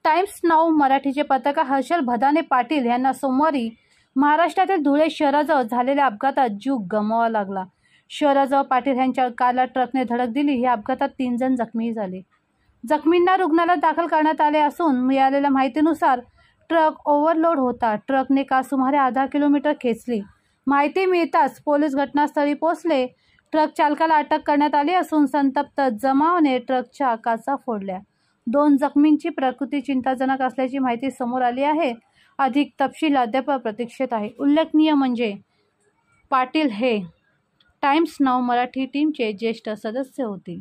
Times now मराठीचे पत्रकार हर्षल भदाने पाटील यांना सोमवारी महाराष्ट्रातील धुळे शहराजवळ झालेल्या अपघातात जीव गमवावा लागला। शहराजवळ पाटील यांच्या कारला ट्रकने धडक दिली। या अपघातात 3 जण जखमी झाले। जखमींना रुग्णालयात दाखल करण्यात आले असून मिळालेल्या माहितीनुसार ट्रक ओव्हरलोड होता। ट्रकने कार सुमारे अर्धा किलोमीटर खेचली। माहिती मिळताच पोलीस घटनास्थळी पोहोचले। ट्रक चालकाला अटक करण्यात आली असून संतप्त जमावाने ट्रकच्या काचा फोडल्या। 2 जखमींची प्रकृती चिंताजनक असल्याची माहिती समोर आली आहे। अधिक तपशील अद्याप प्रतीक्षेत आहे। उल्लेखनीय म्हणजे पाटील हे टाइम्स नाऊ मराठी टीमचे ज्येष्ठ सदस्य होते।